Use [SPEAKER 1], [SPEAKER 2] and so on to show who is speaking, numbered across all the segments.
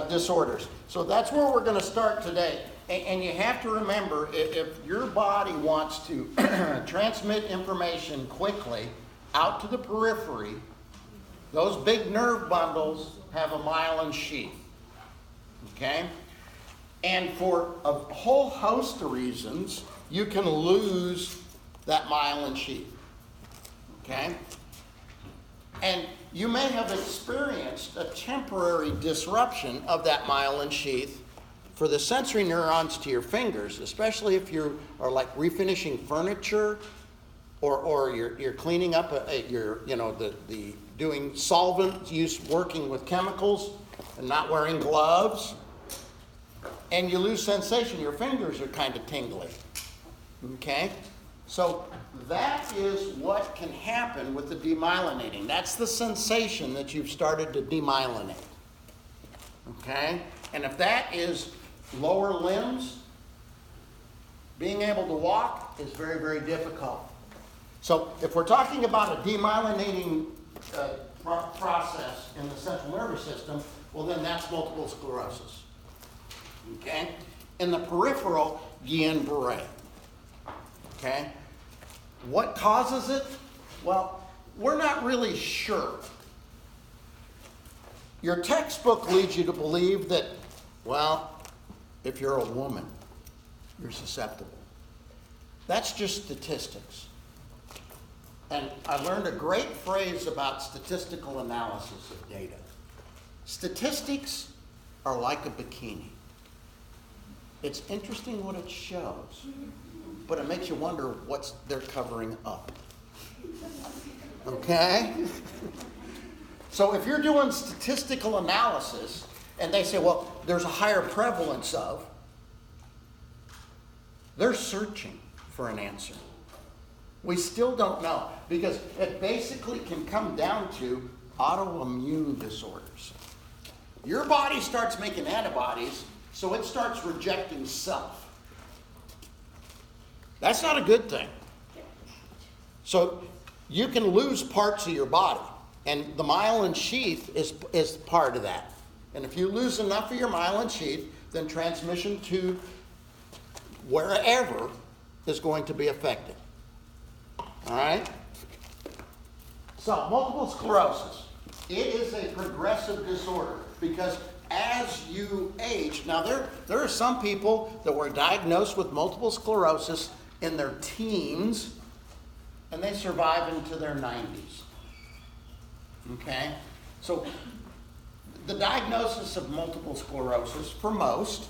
[SPEAKER 1] disorders. So that's where we're going to start today. And you have to remember, if your body wants to transmit information quickly out to the periphery, those big nerve bundles have a myelin sheath. Okay? And for a whole host of reasons, you can lose that myelin sheath. Okay? And you may have experienced a temporary disruption of that myelin sheath for the sensory neurons to your fingers, especially if you are like refinishing furniture, or you're cleaning up the doing solvent use, working with chemicals and not wearing gloves, and you lose sensation. Your fingers are kind of tingly. Okay? So that is what can happen with the demyelinating. That's the sensation that you've started to demyelinate. Okay? And if that is lower limbs, being able to walk is very, very difficult. So if we're talking about a demyelinating process in the central nervous system, well then that's multiple sclerosis. Okay? In the peripheral, Guillain-Barré. Okay? What causes it? Well, we're not really sure. Your textbook leads you to believe that, well, if you're a woman, you're susceptible. That's just statistics. And I learned a great phrase about statistical analysis of data. Statistics are like a bikini. It's interesting what it shows, but it makes you wonder what they're covering up. Okay? So if you're doing statistical analysis, and they say, well, there's a higher prevalence of, they're searching for an answer. We still don't know, because it basically can come down to autoimmune disorders. Your body starts making antibodies, so it starts rejecting self. That's not a good thing. So you can lose parts of your body, and the myelin sheath is part of that. And if you lose enough of your myelin sheath, then transmission to wherever is going to be affected. All right? So, multiple sclerosis. It is a progressive disorder because as you age, now there are some people that were diagnosed with multiple sclerosis in their teens, and they survive into their 90s. Okay? So, the diagnosis of multiple sclerosis, for most,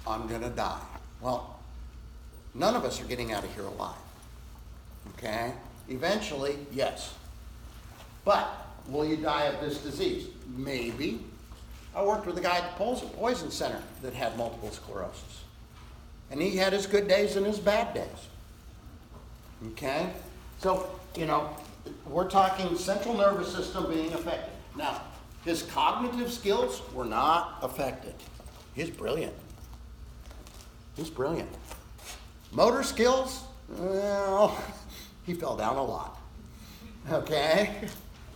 [SPEAKER 1] I'm going to die. Well, none of us are getting out of here alive. Okay? Eventually, yes. But will you die of this disease? Maybe. I worked with a guy at the Poison Center that had multiple sclerosis. And he had his good days and his bad days. Okay? So, we're talking central nervous system being affected. Now, his cognitive skills were not affected. He's brilliant. He's brilliant. Motor skills, well, he fell down a lot. Okay?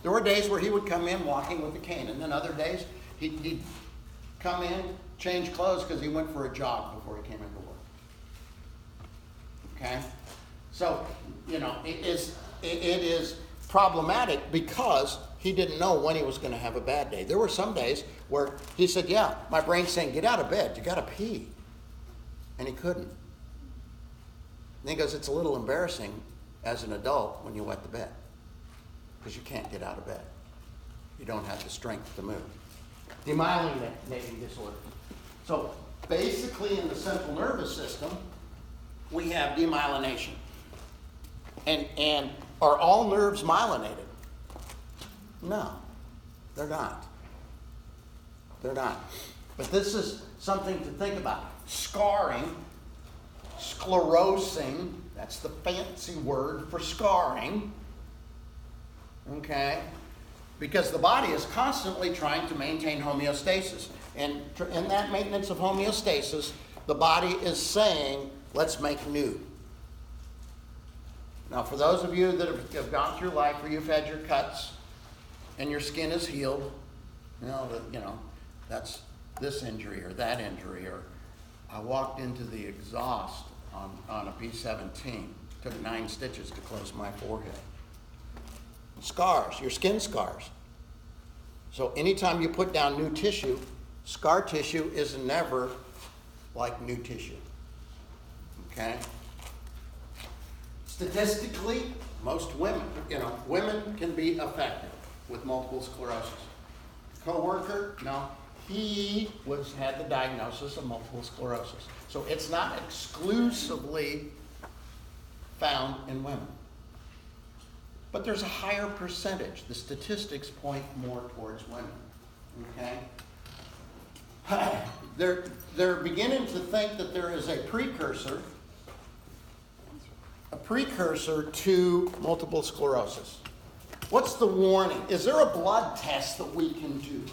[SPEAKER 1] There were days where he would come in walking with a cane, and then other days he'd come in, change clothes because he went for a jog before he came into work. Okay? So, it is problematic because he didn't know when he was going to have a bad day. There were some days where he said, yeah, my brain's saying, get out of bed, you got to pee. And he couldn't. And he goes, it's a little embarrassing as an adult when you wet the bed because you can't get out of bed. You don't have the strength to move. Demyelinating disorder. So basically in the central nervous system, we have demyelination. And are all nerves myelinated? No, they're not. They're not. But this is something to think about. Scarring, sclerosing, that's the fancy word for scarring. Okay? Because the body is constantly trying to maintain homeostasis. And in that maintenance of homeostasis, the body is saying, let's make new. Now, for those of you that have gone through life where you've had your cuts and your skin is healed, That's this injury or that injury, or I walked into the exhaust on a P-17, took 9 stitches to close my forehead. Scars, your skin scars. So anytime you put down new tissue, scar tissue is never like new tissue, okay? Statistically, most women, women can be affected with multiple sclerosis. Coworker, no, he had the diagnosis of multiple sclerosis. So it's not exclusively found in women. But there's a higher percentage. The statistics point more towards women, okay? They're beginning to think that there is a precursor to multiple sclerosis. What's the warning? Is there a blood test that we can do?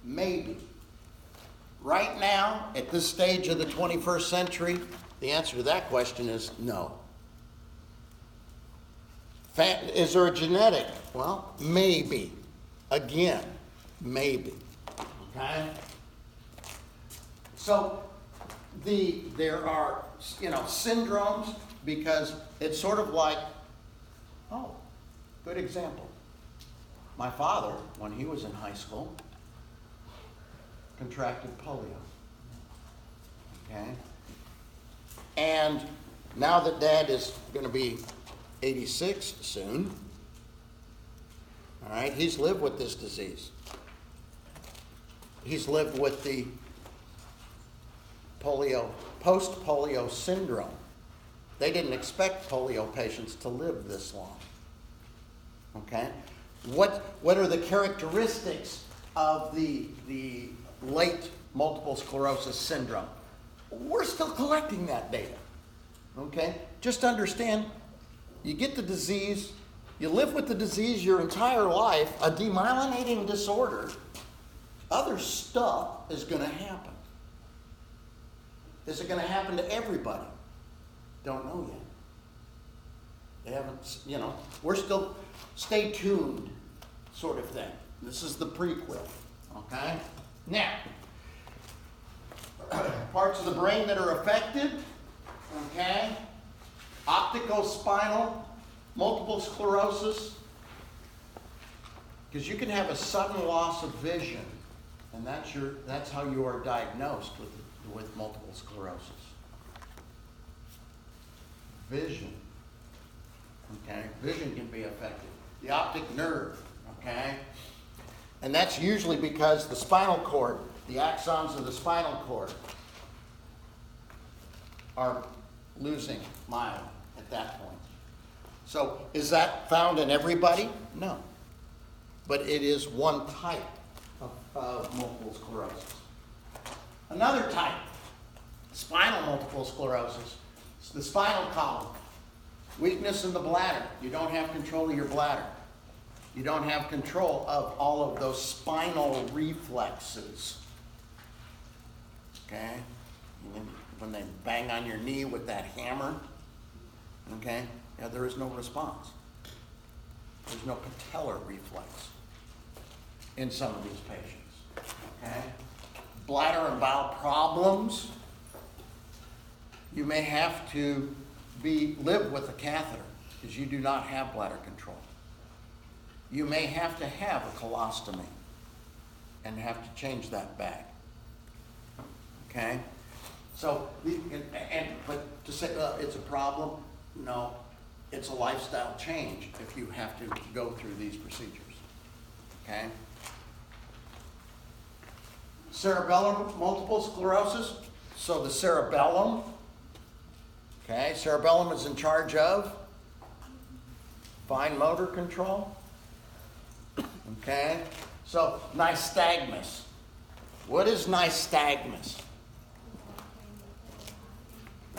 [SPEAKER 1] Maybe. Right now, at this stage of the 21st century, the answer to that question is no. Is there a genetic? Well, maybe. Again, maybe. Okay? So there are, syndromes, because it's sort of like, good example. My father, when he was in high school, contracted polio. Okay? And now that Dad is going to be 86 soon, all right, he's lived with this disease. He's lived with the post-polio syndrome. They didn't expect polio patients to live this long. Okay? What are the characteristics of the late multiple sclerosis syndrome? We're still collecting that data. Okay? Just understand, you get the disease, you live with the disease your entire life, a demyelinating disorder, other stuff is going to happen. Is it going to happen to everybody? Don't know yet. They haven't, we're still, stay tuned sort of thing. This is the prequel, okay? Now, parts of the brain that are affected, okay? Opticospinal, multiple sclerosis, because you can have a sudden loss of vision, and that's how you are diagnosed with multiple sclerosis. Vision, okay? Vision can be affected. The optic nerve, okay? And that's usually because the spinal cord, the axons of the spinal cord are losing myelin at that point. So is that found in everybody? No. But it is one type of multiple sclerosis. Another type, spinal multiple sclerosis, it's the spinal column. Weakness in the bladder. You don't have control of your bladder. You don't have control of all of those spinal reflexes. Okay? When they bang on your knee with that hammer, okay? Yeah, there is no response. There's no patellar reflex in some of these patients. Okay? Bladder and bowel problems. You may have to live with a catheter because you do not have bladder control. You may have to have a colostomy and have to change that bag. Okay? So, but to say it's a problem, no, it's a lifestyle change if you have to go through these procedures. Okay? Cerebellum multiple sclerosis. So the cerebellum, okay, cerebellum is in charge of fine motor control. Okay? So nystagmus. What is nystagmus?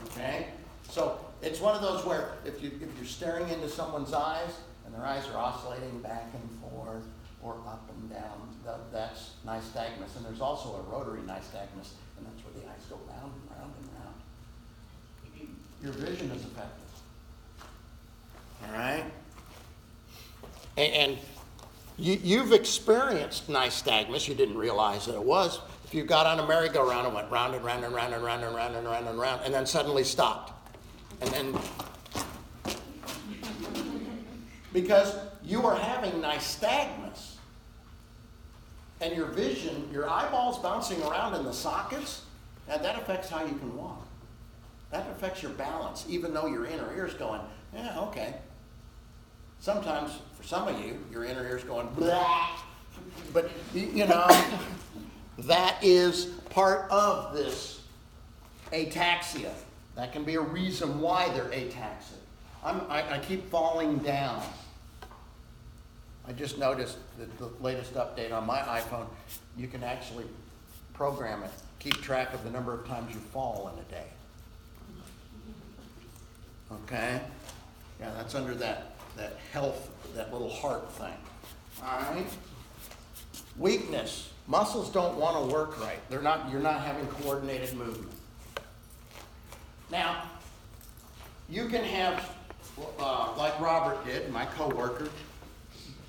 [SPEAKER 1] Okay? So it's one of those where if you're staring into someone's eyes and their eyes are oscillating back and forth or up and down, that's nystagmus. And there's also a rotary nystagmus, and that's where the eyes go round and round and round. Your vision is affected. All right? And You've experienced nystagmus. You didn't realize that it was. If you got on a merry-go-round and went round and round and round and round and round and round and round, and then suddenly stopped. And then, because you are having nystagmus, and your vision, your eyeballs bouncing around in the sockets, and that affects how you can walk. That affects your balance, even though your inner ear's going, yeah, okay. Sometimes, for some of you, your inner ear's going, blah. But, you know, that is part of this ataxia. That can be a reason why they're ataxic. I keep falling down. I just noticed that the latest update on my iPhone, you can actually program it, keep track of the number of times you fall in a day. Okay? Yeah, that's under that health, that little heart thing. All right? Weakness. Muscles don't want to work right. You're not having coordinated movement. Now, you can have, like Robert did, my coworker,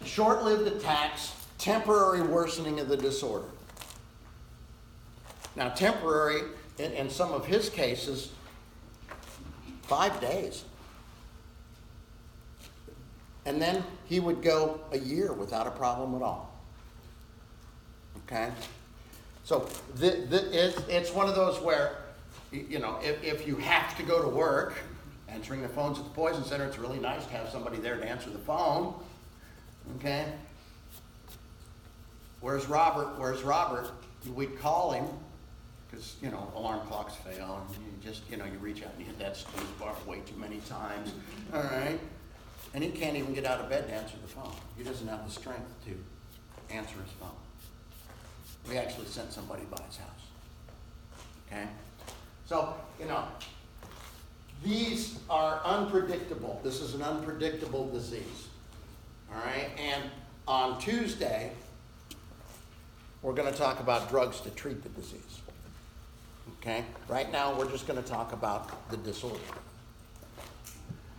[SPEAKER 1] short-lived attacks, temporary worsening of the disorder. Now, temporary, in some of his cases, 5 days. And then he would go a year without a problem at all. Okay? So it's one of those where, you know, if you have to go to work, answering the phones at the Poison Center, it's really nice to have somebody there to answer the phone. Okay? Where's Robert? We'd call him, because, you know, alarm clocks fail, and you just, you know, you reach out and you hit that snooze bar way too many times. All right? And he can't even get out of bed to answer the phone. He doesn't have the strength to answer his phone. We actually sent somebody by his house. Okay? So, you know, these are unpredictable. This is an unpredictable disease. All right? And on Tuesday, we're going to talk about drugs to treat the disease. Okay? Right now, we're just going to talk about the disorder.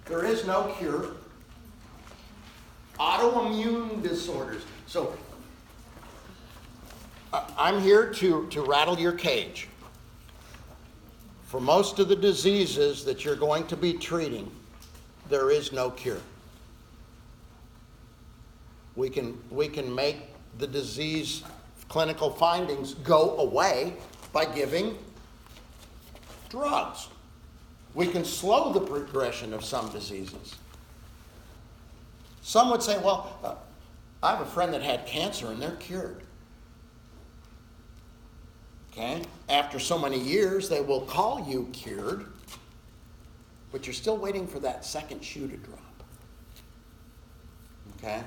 [SPEAKER 1] There is no cure. Autoimmune disorders. So, I'm here to rattle your cage. For most of the diseases that you're going to be treating, there is no cure. We can make the disease clinical findings go away by giving drugs. We can slow the progression of some diseases. Some would say, well, I have a friend that had cancer and they're cured. Okay? After so many years, they will call you cured, but you're still waiting for that second shoe to drop. Okay?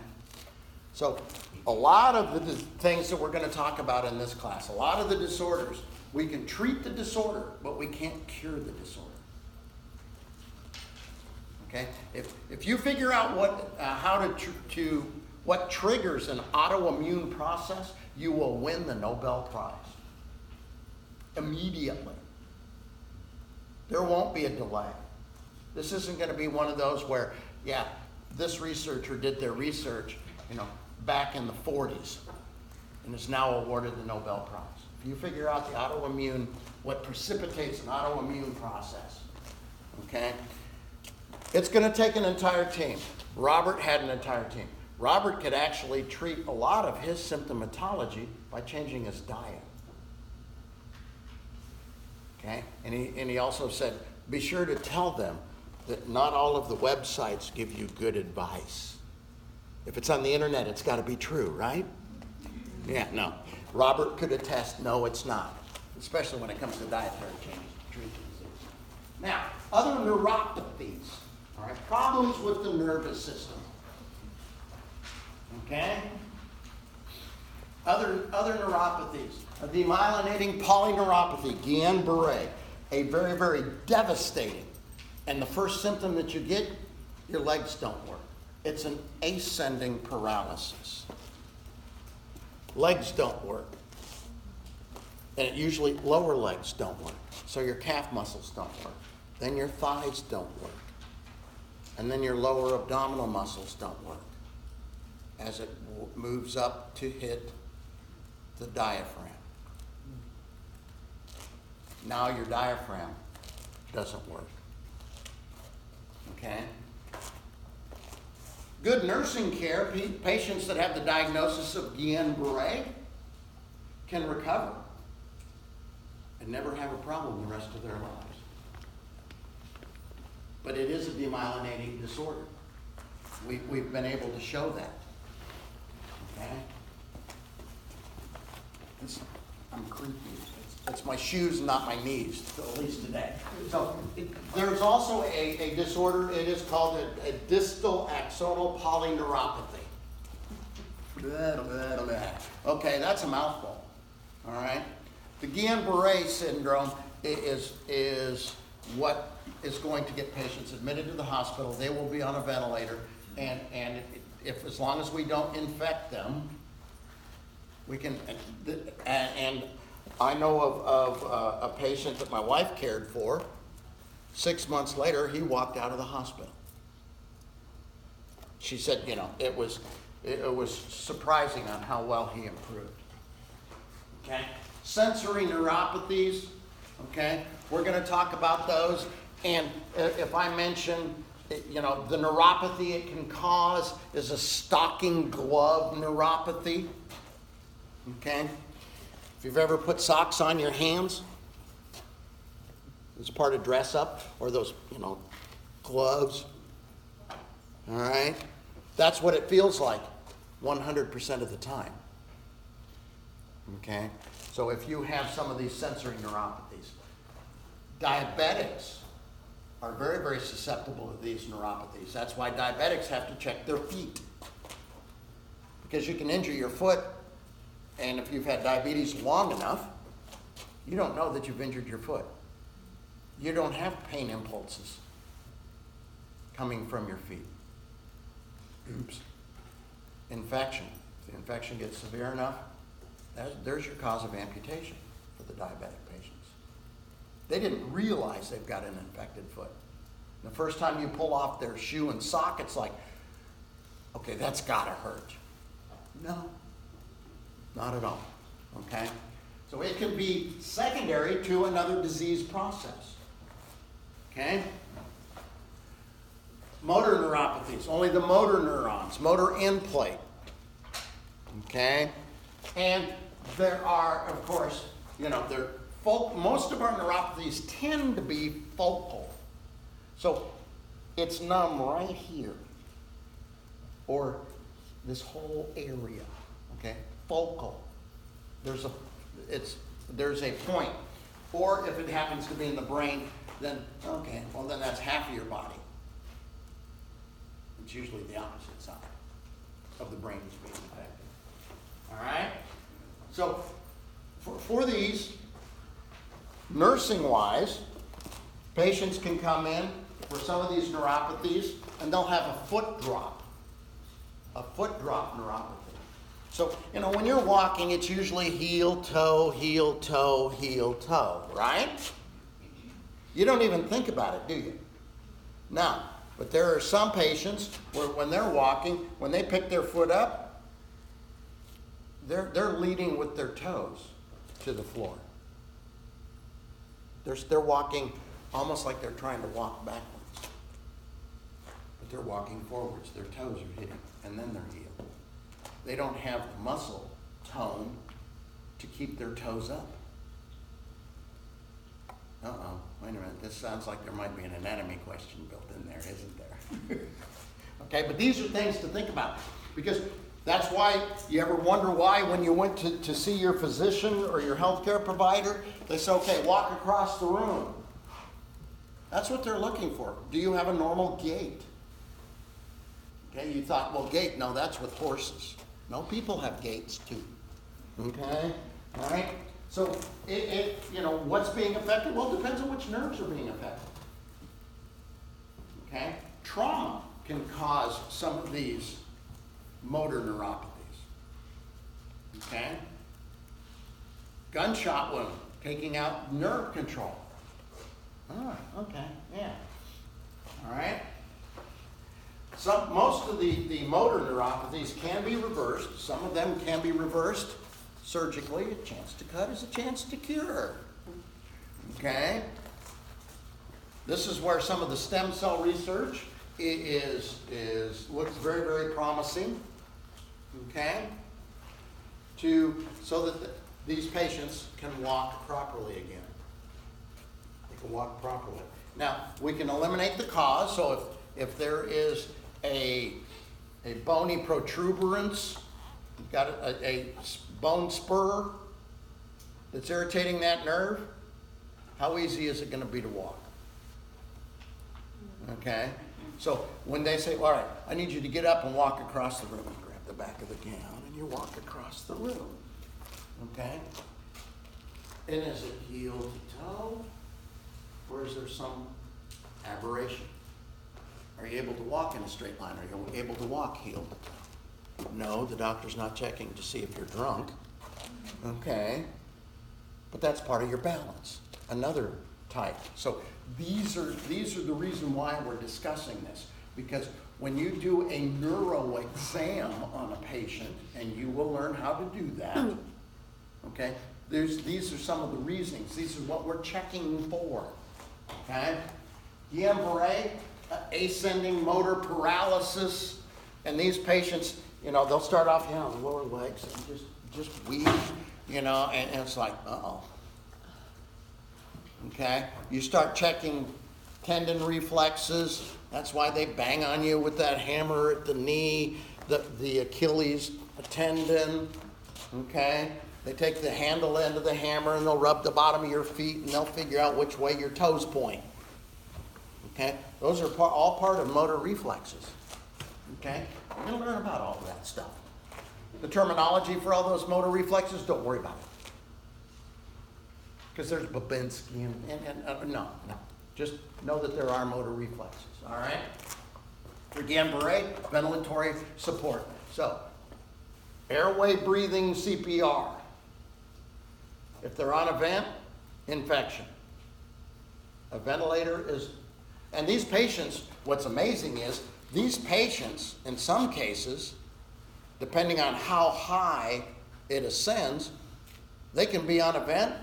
[SPEAKER 1] So, a lot of the things that we're going to talk about in this class, a lot of the disorders, we can treat the disorder, but we can't cure the disorder. Okay? If you figure out what triggers an autoimmune process, you will win the Nobel Prize. Immediately. There won't be a delay. This isn't going to be one of those where, yeah, this researcher did their research, you know, back in the 40s and is now awarded the Nobel Prize. If you figure out the autoimmune, what precipitates an autoimmune process, okay, it's going to take an entire team. Robert had an entire team. Robert could actually treat a lot of his symptomatology by changing his diet. Okay? And he also said, be sure to tell them that not all of the websites give you good advice. If it's on the internet, it's got to be true, right? Yeah, no. Robert could attest, no, it's not. Especially when it comes to dietary changes to treat the disease. Now, other neuropathies, all right, problems with the nervous system. Okay? Other neuropathies. Demyelinating polyneuropathy, Guillain-Barré, a very, very devastating. And the first symptom that you get, your legs don't work. It's an ascending paralysis. Legs don't work. And it usually lower legs don't work. So your calf muscles don't work. Then your thighs don't work. And then your lower abdominal muscles don't work. as it moves up to hit the diaphragm. Now your diaphragm doesn't work. Okay? Good nursing care, patients that have the diagnosis of Guillain-Barré can recover and never have a problem the rest of their lives. But it is a demyelinating disorder. We've been able to show that. Okay? I'm creepy. It's my shoes, not my knees, at least today. So there's also a disorder. It is called a distal axonal polyneuropathy. Okay, that's a mouthful. All right. The Guillain-Barré syndrome is what is going to get patients admitted to the hospital. They will be on a ventilator, and if as long as we don't infect them, we can. And I know of a patient that my wife cared for. 6 months later, he walked out of the hospital. She said, it was surprising on how well he improved. Okay, sensory neuropathies. Okay, we're going to talk about those. And if I mention, the neuropathy it can cause is a stocking glove neuropathy. Okay. If you've ever put socks on your hands as part of dress up, or those, gloves, all right? That's what it feels like 100% of the time, okay? So if you have some of these sensory neuropathies, diabetics are very, very susceptible to these neuropathies. That's why diabetics have to check their feet, because you can injure your foot. And if you've had diabetes long enough, you don't know that you've injured your foot. You don't have pain impulses coming from your feet. Oops. Infection. If the infection gets severe enough, there's your cause of amputation for the diabetic patients. They didn't realize they've got an infected foot. The first time you pull off their shoe and sock, it's like, okay, that's gotta hurt. No. Not at all, okay? So it can be secondary to another disease process, okay? Motor neuropathies, only the motor neurons, motor end plate, okay? And there are, of course, most of our neuropathies tend to be focal. So it's numb right here, or this whole area, okay? Focal. There's a point. Or if it happens to be in the brain, then then that's half of your body. It's usually the opposite side of the brain is being affected. All right? So for these, nursing-wise, patients can come in for some of these neuropathies, and they'll have a foot drop neuropathy. So, when you're walking, it's usually heel, toe, right? You don't even think about it, do you? No. But there are some patients where when they're walking, when they pick their foot up, they're leading with their toes to the floor. They're walking almost like they're trying to walk backwards. But they're walking forwards. Their toes are hitting, and then their heel. They don't have the muscle tone to keep their toes up. Wait a minute. This sounds like there might be an anatomy question built in there, isn't there? Okay, but these are things to think about, because that's why you ever wonder why when you went to see your physician or your healthcare provider, they say, okay, walk across the room. That's what they're looking for. Do you have a normal gait? Okay, you thought, well, gait, no, that's with horses. No, people have gaits too. Okay? All right? So, what's being affected? Well, it depends on which nerves are being affected. Okay? Trauma can cause some of these motor neuropathies. Okay? Gunshot wound, taking out nerve control. Oh, okay, yeah. All right? Most of the motor neuropathies can be reversed. Some of them can be reversed surgically. A chance to cut is a chance to cure. Okay? This is where some of the stem cell research looks very, very promising. Okay? So that these patients can walk properly again. They can walk properly. Now, we can eliminate the cause, so if there is a bony protuberance, you've got a bone spur that's irritating that nerve, how easy is it going to be to walk? Okay? So when they say, all right, I need you to get up and walk across the room, you grab the back of the gown and you walk across the room. Okay? And is it heel to toe? Or is there some aberration? Are you able to walk in a straight line? Are you able to walk heel to toe? No, the doctor's not checking to see if you're drunk. Okay? But that's part of your balance. Another type. So these are the reason why we're discussing this. Because when you do a neuro exam on a patient, and you will learn how to do that, okay? These are some of the reasonings. These are what we're checking for. Okay? Guillain-Barré, ascending motor paralysis, and these patients, they'll start off, the lower legs, and just weak, and it's like, uh-oh. Okay? You start checking tendon reflexes. That's why they bang on you with that hammer at the knee, the Achilles tendon. Okay? They take the handle end of the hammer and they'll rub the bottom of your feet and they'll figure out which way your toes point. Okay? Those are all part of motor reflexes. Okay? We're going to learn about all of that stuff. The terminology for all those motor reflexes, don't worry about it. Because there's Babinski and no. Just know that there are motor reflexes, all right? For Guillain-Barré, ventilatory support. So, airway breathing CPR. If they're on a vent, infection. A ventilator is, and these patients, what's amazing is, these patients, in some cases, depending on how high it ascends, they can be on a vent,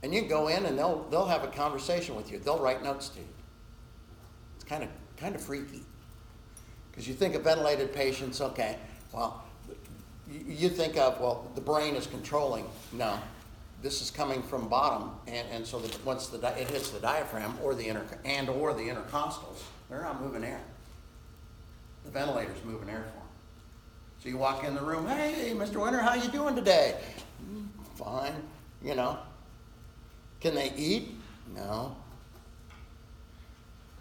[SPEAKER 1] and you can go in and they'll have a conversation with you. They'll write notes to you. It's kind of freaky. Because you think of ventilated patients, okay, well, you think of, well, the brain is controlling. No, this is coming from bottom, and so that once it hits the diaphragm or the intercostals, they're not moving air. The ventilator's moving air for them. So you walk in the room, hey, Mr. Winter, how you doing today? Fine, Can they eat? No.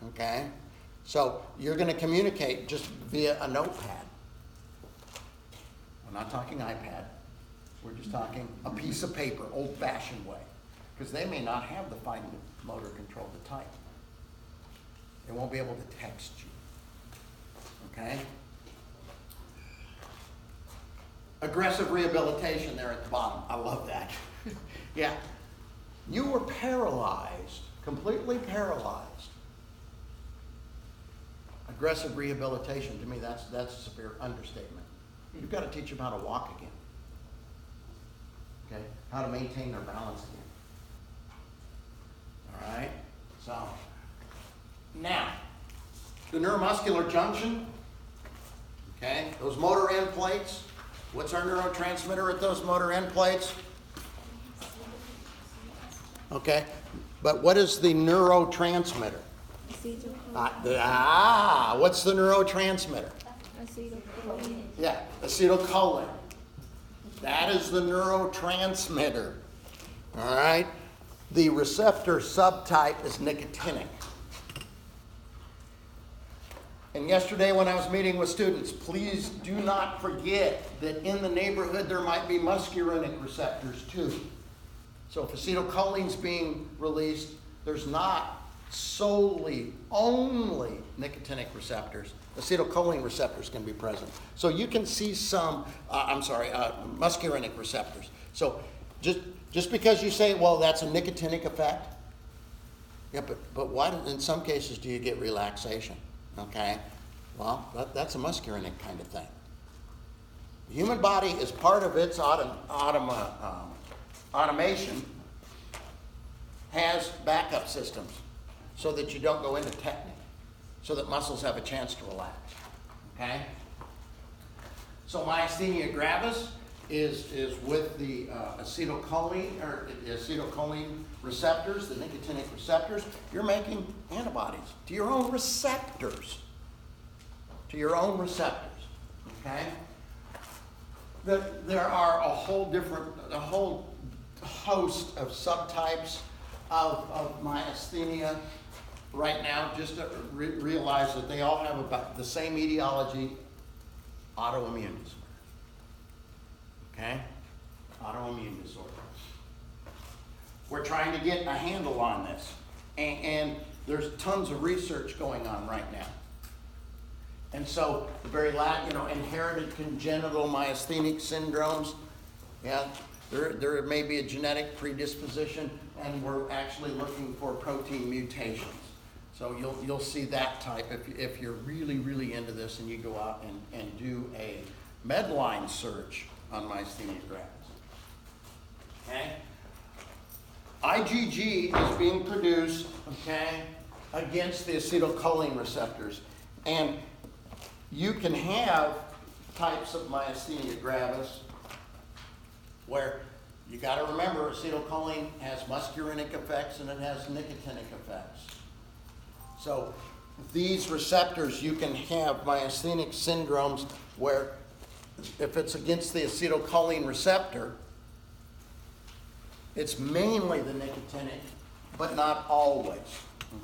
[SPEAKER 1] Okay? So you're going to communicate just via a notepad. We're not talking iPad. We're just talking a piece of paper, old-fashioned way. Because they may not have the fine motor control to type. They won't be able to text you. Okay? Aggressive rehabilitation there at the bottom. I love that. Yeah. You were paralyzed, completely paralyzed. Aggressive rehabilitation, to me, that's a severe understatement. You've got to teach them how to walk again. Okay? How to maintain their balance again. All right? So, now, the neuromuscular junction, okay? Those motor end plates. What's our neurotransmitter at those motor end plates? Okay, but what is the neurotransmitter? What's the neurotransmitter?
[SPEAKER 2] Acetylcholine.
[SPEAKER 1] Yeah, acetylcholine. That is the neurotransmitter. All right, the receptor subtype is nicotinic. And yesterday when I was meeting with students, please do not forget that in the neighborhood there might be muscarinic receptors too. So if acetylcholine's being released, there's not solely only nicotinic receptors. Acetylcholine receptors can be present. So you can see some, muscarinic receptors. So just because you say, well, that's a nicotinic effect, yeah, but why in some cases do you get relaxation? Okay? Well, that's a muscarinic kind of thing. The human body, is part of its automation, has backup systems so that you don't go into technique, so that muscles have a chance to relax. Okay? So myasthenia gravis is with the acetylcholine, or the acetylcholine receptors, the nicotinic receptors. You're making antibodies to your own receptors. To your own receptors. Okay? There are a whole host of subtypes of myasthenia right now. Just to realize that they all have about the same etiology: autoimmune disorder. Okay? Autoimmune disorder. We're trying to get a handle on this. And there's tons of research going on right now. And so the very inherited congenital myasthenic syndromes, yeah, there may be a genetic predisposition, and we're actually looking for protein mutations. So you'll see that type if you're really, really into this, and you go out and do a Medline search on myasthenia gravis. Okay? IgG is being produced, okay, against the acetylcholine receptors. And you can have types of myasthenia gravis where you got to remember acetylcholine has muscarinic effects and it has nicotinic effects. So these receptors, you can have myasthenic syndromes where if it's against the acetylcholine receptor, it's mainly the nicotinic, but not always.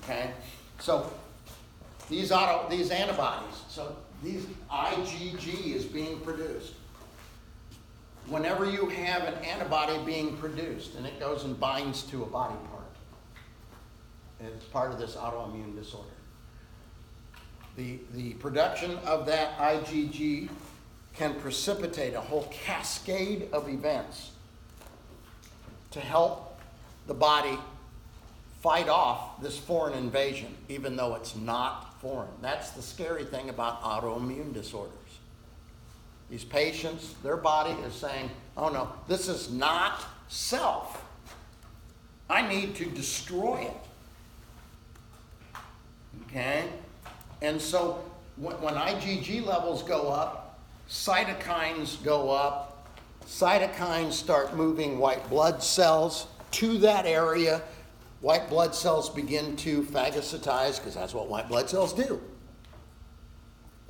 [SPEAKER 1] Okay? So these antibodies, so these IgG is being produced. Whenever you have an antibody being produced and it goes and binds to a body part, it's part of this autoimmune disorder. The production of that IgG can precipitate a whole cascade of events to help the body fight off this foreign invasion, even though it's not foreign. That's the scary thing about autoimmune disorders. These patients, their body is saying, oh no, this is not self. I need to destroy it. Okay? And so when IgG levels go up, cytokines go up. Cytokines start moving white blood cells to that area. White blood cells begin to phagocytize, because that's what white blood cells do.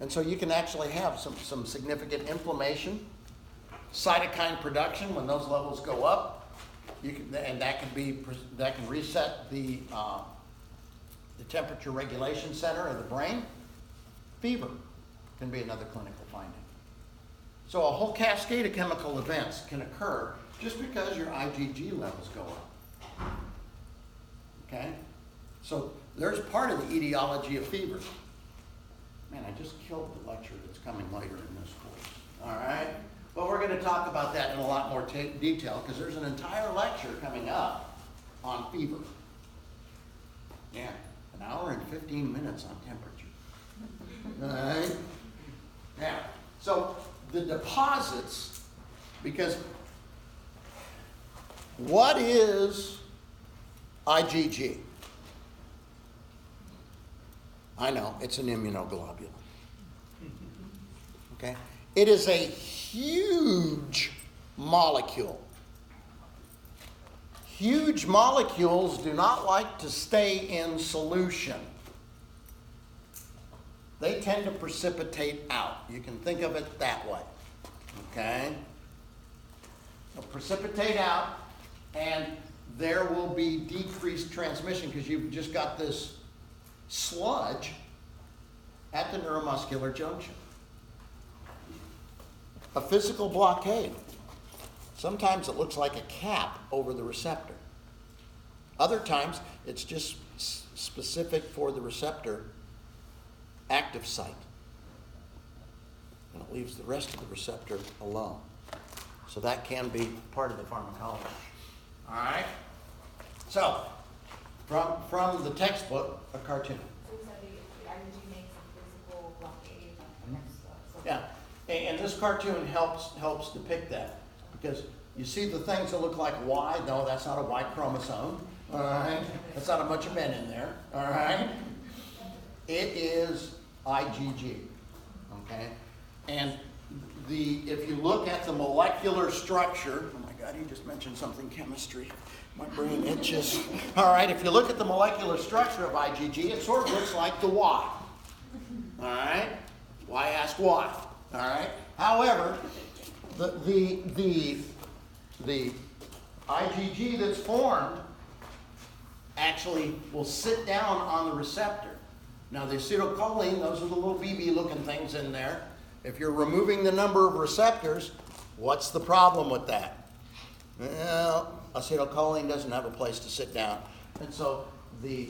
[SPEAKER 1] And so you can actually have some significant inflammation, cytokine production when those levels go up. And that can reset the temperature regulation center of the brain. Fever can be another clinical finding. So a whole cascade of chemical events can occur just because your IgG levels go up. Okay? So there's part of the etiology of fever. Man, I just killed the lecture that's coming later in this course. All right? Well, we're going to talk about that in a lot more detail because there's an entire lecture coming up on fever. Yeah, an hour and 15 minutes on temperature. All right? Now, so the deposits, because what is IgG? I know, it's an immunoglobulin. Okay? It is a huge molecule. Huge molecules do not like to stay in solution. They tend to precipitate out. You can think of it that way. Okay? They'll precipitate out, and there will be decreased transmission because you've just got this sludge at the neuromuscular junction. A physical blockade. Sometimes it looks like a cap over the receptor. Other times it's just specific for the receptor active site. And it leaves the rest of the receptor alone. So that can be part of the pharmacology. All right? So, from the textbook, a cartoon.
[SPEAKER 3] So we said the IgG makes
[SPEAKER 1] Yeah, and this cartoon helps depict that, because you see the things that look like Y. No, that's not a Y chromosome. All right, that's not a bunch of men in there. All right, it is IgG. Okay, and if you look at the molecular structure, oh my God, he just mentioned something chemistry. My brain itches. All right, if you look at the molecular structure of IgG, it sort of looks like the Y. All right, why ask why? All right. However, the IgG that's formed actually will sit down on the receptor. Now the acetylcholine, those are the little BB looking things in there. If you're removing the number of receptors, what's the problem with that? Well, acetylcholine doesn't have a place to sit down. And so the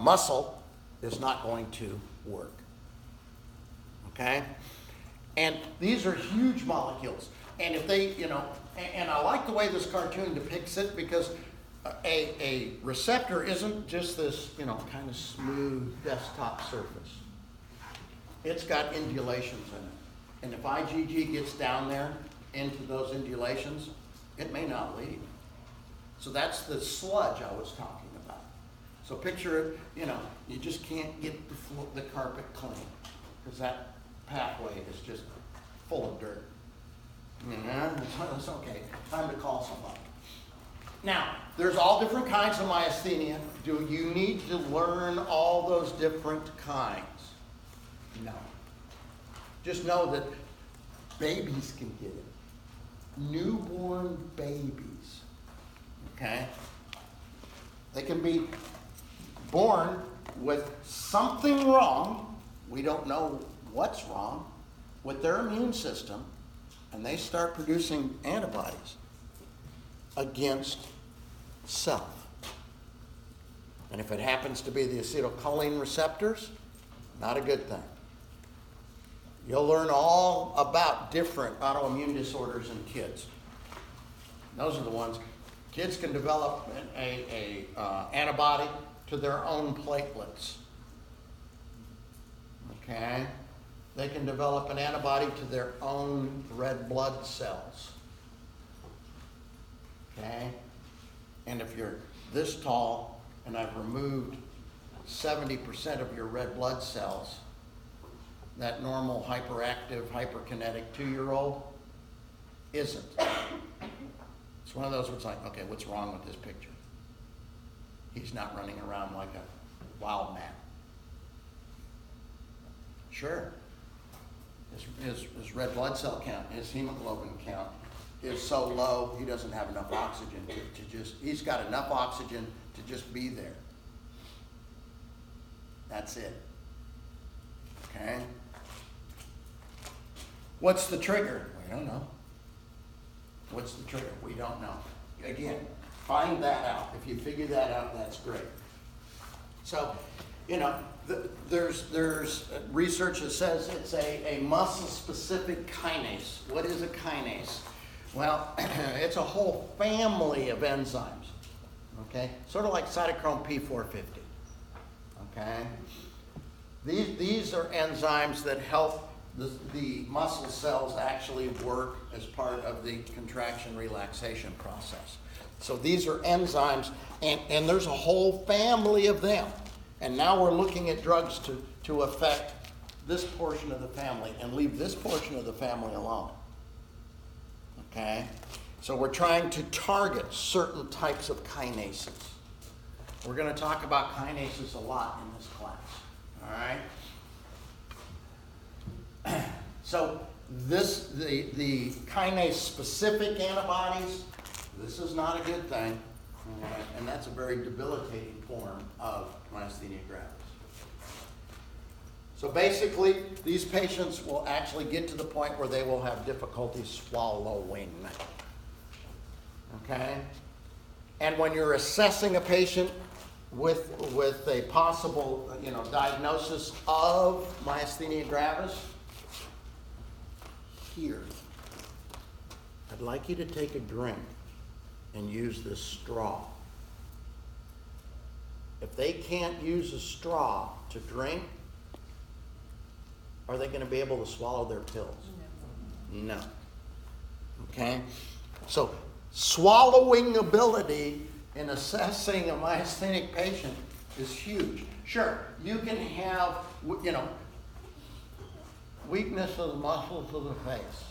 [SPEAKER 1] muscle is not going to work. Okay? And these are huge molecules. And if they, and I like the way this cartoon depicts it, because a receptor isn't just this, kind of smooth desktop surface. It's got undulations in it. And if IgG gets down there into those undulations, it may not leave. So that's the sludge I was talking about. So picture it, you just can't get the carpet clean, because that pathway is just full of dirt. It's okay. Time to call somebody. Now, there's all different kinds of myasthenia. Do you need to learn all those different kinds? No. Just know that babies can get it. Newborn babies. Okay? They can be born with something wrong. We don't know what's wrong with their immune system, and they start producing antibodies against self. And if it happens to be the acetylcholine receptors, not a good thing. You'll learn all about different autoimmune disorders in kids. Those are the ones. Kids can develop a antibody to their own platelets. Okay? They can develop an antibody to their own red blood cells. Okay? And if you're this tall and I've removed 70% of your red blood cells, that normal hyperactive, hyperkinetic 2-year-old isn't. It's one of those where it's like, okay, what's wrong with this picture? He's not running around like a wild man. Sure. His red blood cell count, his hemoglobin count is so low, he doesn't have enough oxygen to just, he's got enough oxygen to just be there. That's it. Okay? What's the trigger? We don't know. What's the trigger? We don't know. Again, find that out. If you figure that out, that's great. So, there's research that says it's a muscle-specific kinase. What is a kinase? Well, it's a whole family of enzymes. Okay? Sort of like cytochrome P450. Okay? These are enzymes that help the muscle cells actually work as part of the contraction relaxation process. So these are enzymes, and there's a whole family of them. And now we're looking at drugs to affect this portion of the family and leave this portion of the family alone. Okay? So we're trying to target certain types of kinases. We're going to talk about kinases a lot in this class. All right? So the kinase specific antibodies, this is not a good thing. Right? And that's a very debilitating form of myasthenia gravis. So basically, these patients will actually get to the point where they will have difficulty swallowing. Okay? And when you're assessing a patient with a possible diagnosis of myasthenia gravis, here, I'd like you to take a drink and use this straw. If they can't use a straw to drink, are they going to be able to swallow their pills? No. Okay? So swallowing ability in assessing a myasthenic patient is huge. Sure, you can have, weakness of the muscles of the face.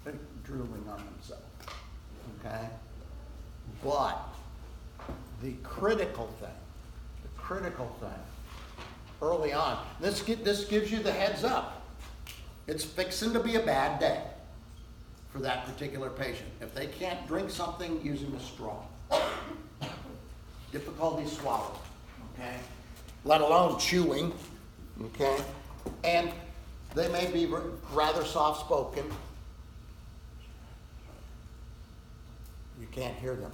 [SPEAKER 1] They're drooling on themselves. Okay? But the critical thing, early on, this gives you the heads up. It's fixing to be a bad day for that particular patient. If they can't drink something using a straw, difficulty swallowing, okay? Let alone chewing, okay? And they may be rather soft-spoken. You can't hear them.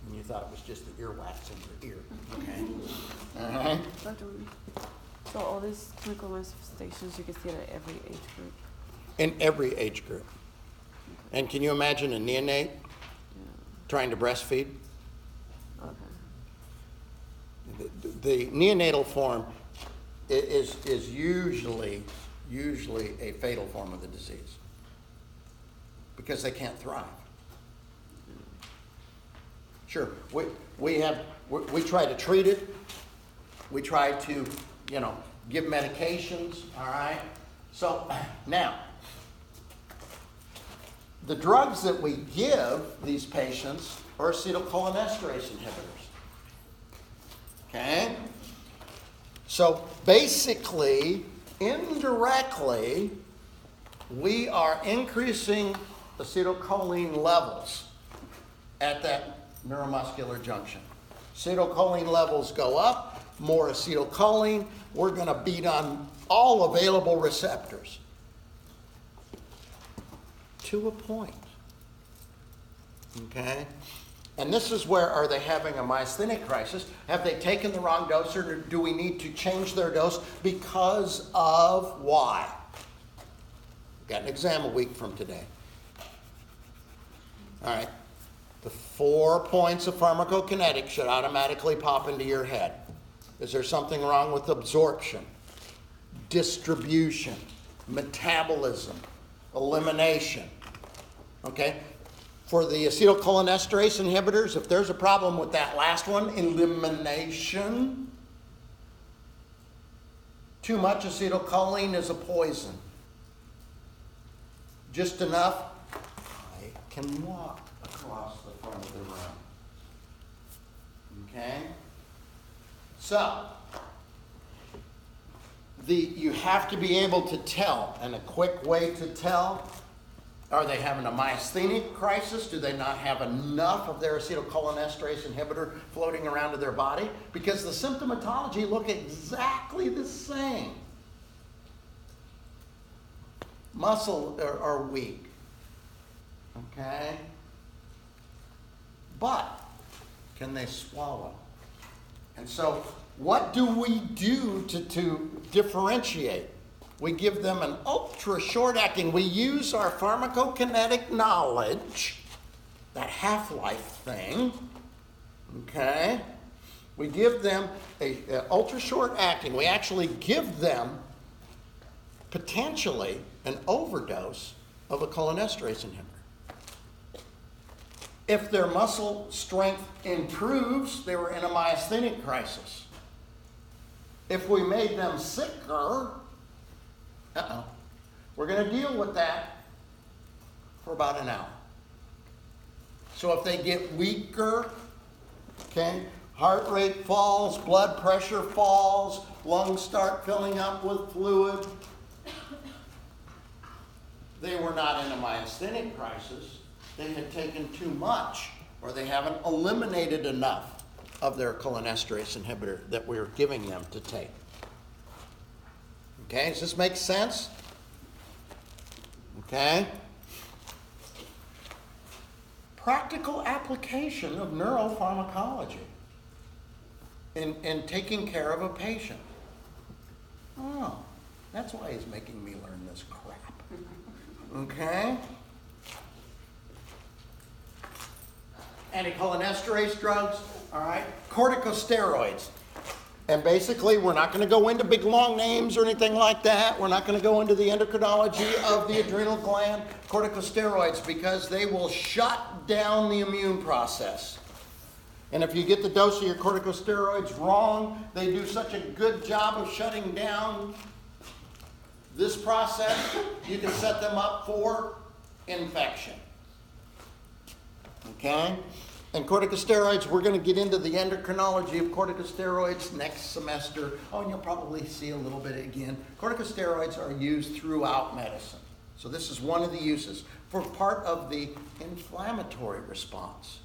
[SPEAKER 1] And you thought it was just the earwax in your ear, okay? All right?
[SPEAKER 3] Dr. Ruby, so all these clinical manifestations, you can see it at every age group?
[SPEAKER 1] In every age group. And can you imagine a neonate trying to breastfeed?
[SPEAKER 3] Okay.
[SPEAKER 1] The neonatal form is usually a fatal form of the disease because they can't thrive. Sure, we try to treat it. We try to, give medications, all right? So now, the drugs that we give these patients are acetylcholinesterase inhibitors. Okay? So basically, indirectly, we are increasing acetylcholine levels at that neuromuscular junction. Acetylcholine levels go up, more acetylcholine, we're going to beat on all available receptors. To a point. Okay? And this is where, are they having a myasthenic crisis? Have they taken the wrong dose, or do we need to change their dose because of why? Got an exam a week from today. All right. The 4 points of pharmacokinetics should automatically pop into your head. Is there something wrong with absorption, distribution, metabolism, elimination? Okay? For the acetylcholinesterase inhibitors, if there's a problem with that last one, elimination, too much acetylcholine is a poison. Just enough, I can walk across the front of the room. Okay? So, you have to be able to tell, and a quick way to tell, are they having a myasthenic crisis? Do they not have enough of their acetylcholinesterase inhibitor floating around in their body? Because the symptomatology look exactly the same. Muscle are weak. Okay? But, can they swallow? And so, what do we do to differentiate? We give them an ultra short acting. We use our pharmacokinetic knowledge, that half-life thing, okay? We give them a ultra short acting. We actually give them potentially an overdose of a cholinesterase inhibitor. If their muscle strength improves, they were in a myasthenic crisis. If we made them sicker, we're going to deal with that for about an hour. So if they get weaker, okay, heart rate falls, blood pressure falls, lungs start filling up with fluid, they were not in a myasthenic crisis. They had taken too much, or they haven't eliminated enough of their cholinesterase inhibitor that we're giving them to take. Okay, does this make sense? Okay. Practical application of neuropharmacology in taking care of a patient. Oh, that's why he's making me learn this crap. Okay? Anticholinesterase drugs, all right? Corticosteroids. And basically, we're not going to go into big long names or anything like that. We're not going to go into the endocrinology of the adrenal gland. Corticosteroids, because they will shut down the immune process. And if you get the dose of your corticosteroids wrong, they do such a good job of shutting down this process, you can set them up for infection. Okay? And corticosteroids, we're going to get into the endocrinology of corticosteroids next semester. Oh, and you'll probably see a little bit again. Corticosteroids are used throughout medicine. So this is one of the uses for part of the inflammatory response.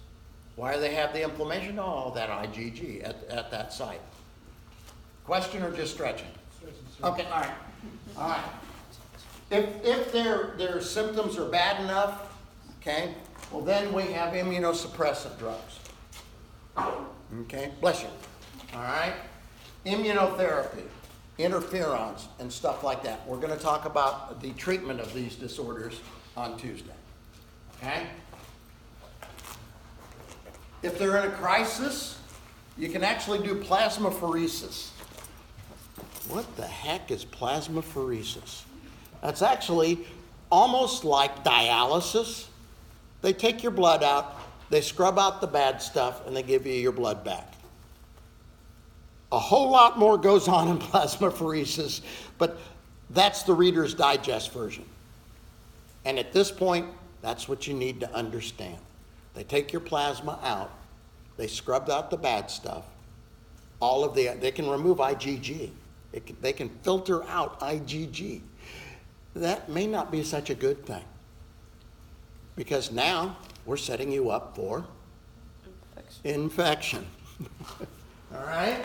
[SPEAKER 1] Why do they have the inflammation? Oh, that IgG at that site. Question or just stretching? Okay, all right. All right. If their symptoms are bad enough, okay, well then we have immunosuppressive drugs. Okay, bless you. All right. Immunotherapy, interferons, and stuff like that. We're going to talk about the treatment of these disorders on Tuesday. Okay? If they're in a crisis, you can actually do plasmapheresis. What the heck is plasmapheresis? That's actually almost like dialysis. They take your blood out, they scrub out the bad stuff, and they give you your blood back. A whole lot more goes on in plasmapheresis, but that's the Reader's Digest version. And at this point, that's what you need to understand. They take your plasma out, they scrubbed out the bad stuff, they can remove IgG. They can filter out IgG. That may not be such a good thing, because now we're setting you up for infection. All right?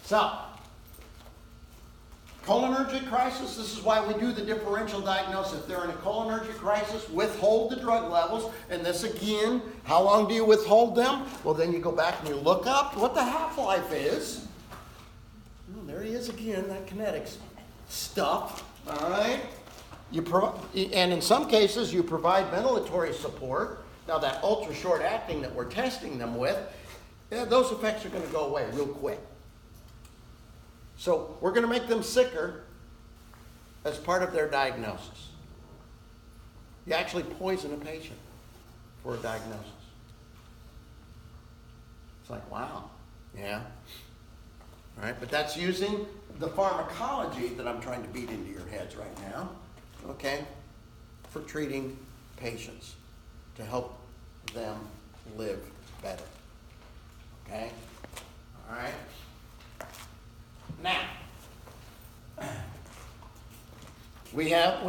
[SPEAKER 1] So, cholinergic crisis, this is why we do the differential diagnosis. If they're in a cholinergic crisis, withhold the drug levels. And this again, how long do you withhold them? Well, then you go back and you look up what the half-life is. There he is again, that kinetics stuff. All right? And in some cases, you provide ventilatory support. Now, that ultra-short acting that we're testing them with, those effects are going to go away real quick. So we're going to make them sicker as part of their diagnosis. You actually poison a patient for a diagnosis. It's like, wow, yeah. All right, but that's using the pharmacology that I'm trying to beat into your heads right now, okay, for treating patients to help them live better. Okay? All right? Now, we have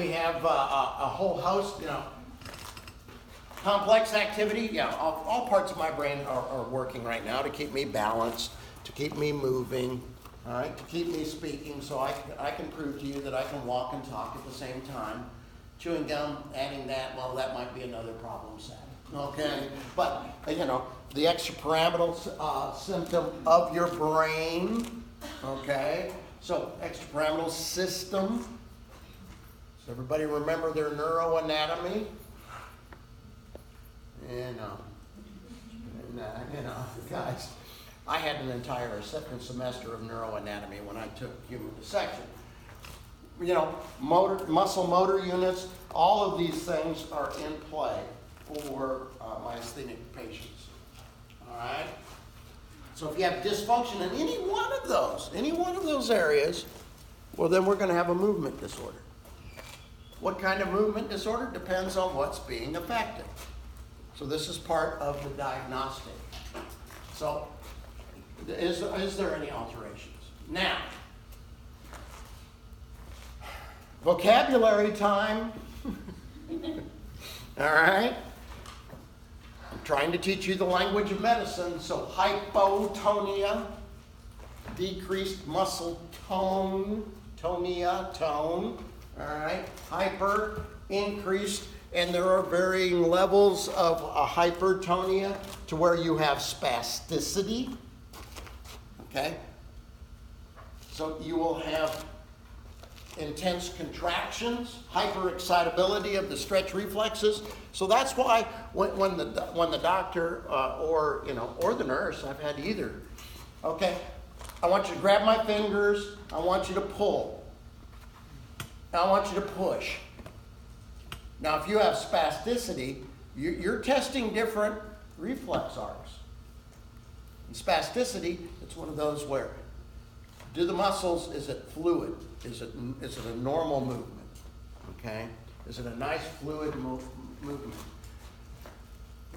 [SPEAKER 1] a whole host, complex activity. Yeah, all parts of my brain are working right now to keep me balanced, to keep me moving, all right, to keep me speaking, so I can prove to you that I can walk and talk at the same time. Chewing gum, adding that, well, that might be another problem set. Okay? But, the extrapyramidal symptom of your brain, okay? So, extrapyramidal system. Does everybody remember their neuroanatomy? Guys, I had an entire second semester of neuroanatomy when I took human dissection. Muscle motor units, all of these things are in play for myasthenic patients. All right? So if you have dysfunction in any one of those areas, well, then we're going to have a movement disorder. What kind of movement disorder? Depends on what's being affected. So this is part of the diagnostic. So is there any alterations? Now, vocabulary time. All right? I'm trying to teach you the language of medicine. So hypotonia, decreased muscle tone, tonia, tone. All right? Hyper, increased, and there are varying levels of hypertonia to where you have spasticity. Okay? So you will have intense contractions, hyperexcitability of the stretch reflexes. So that's why when the doctor or the nurse, I've had either, okay, I want you to grab my fingers. I want you to pull. And I want you to push. Now, if you have spasticity, you're testing different reflex arcs. In spasticity, it's one of those where, do the muscles, is it fluid? Is it a normal movement? Okay? Is it a nice fluid movement?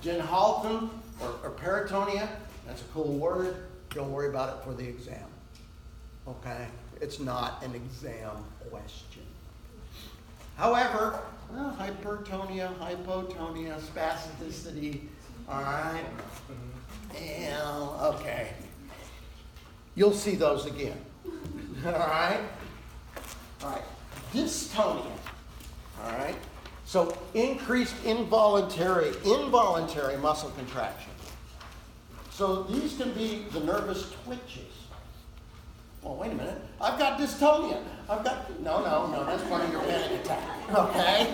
[SPEAKER 1] Genihalton or peritonia, that's a cool word. Don't worry about it for the exam. Okay? It's not an exam question. However, hypertonia, hypotonia, spasticity, all right? And, okay. You'll see those again. All right? All right. Dystonia. All right? So increased involuntary muscle contraction. So these can be the nervous twitches. Well, wait a minute. I've got dystonia. No, that's part of your panic attack. Okay?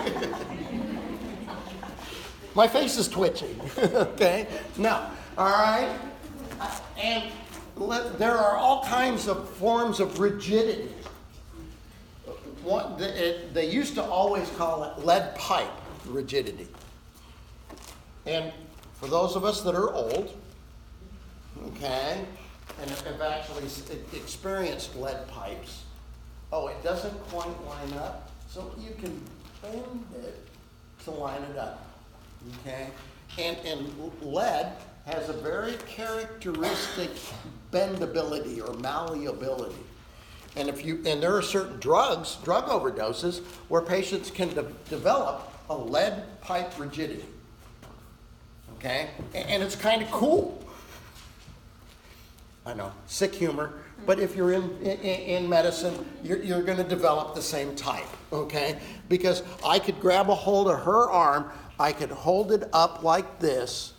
[SPEAKER 1] My face is twitching. Okay? No. All right? And there are all kinds of forms of rigidity. They used to always call it lead pipe rigidity. And for those of us that are old, okay, and have actually experienced lead pipes, it doesn't quite line up, so you can bend it to line it up, okay? And lead has a very characteristic bendability or malleability. And there are certain drug overdoses where patients can develop a lead pipe rigidity. Okay? And it's kind of cool. I know, sick humor, but if you're in medicine, you're going to develop the same type, okay? Because I could grab a hold of her arm, I could hold it up like this,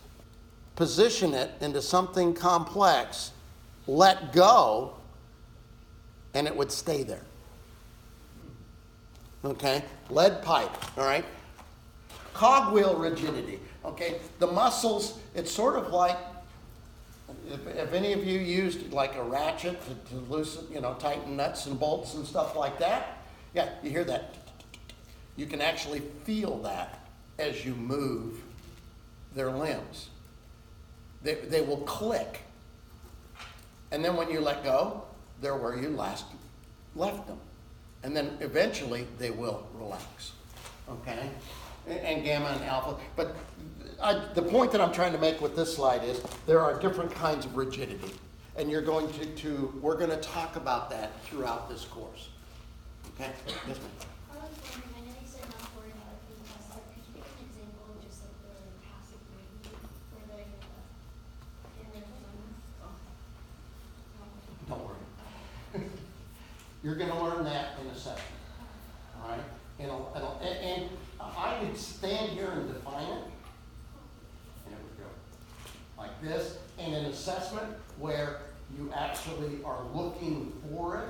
[SPEAKER 1] position it into something complex, let go, and it would stay there. Okay? Lead pipe, all right? Cogwheel rigidity, okay? The muscles, it's sort of like, if any of you used like a ratchet to loosen, tighten nuts and bolts and stuff like that, yeah, you hear that. You can actually feel that as you move their limbs. They will click. And then when you let go, they're where you last left them. And then eventually they will relax. Okay? And gamma and alpha. But the point that I'm trying to make with this slide is there are different kinds of rigidity. And you're going we're going to talk about that throughout this course. Okay? Yes, ma'am.
[SPEAKER 4] I was wondering, I know you said not to worry about it being tested. Could you give an example of just like the passive movement for the
[SPEAKER 1] Don't worry. You're going to learn that in a second. All right? And I could stand here and define it. And it would go like this. And an assessment where you actually are looking for it.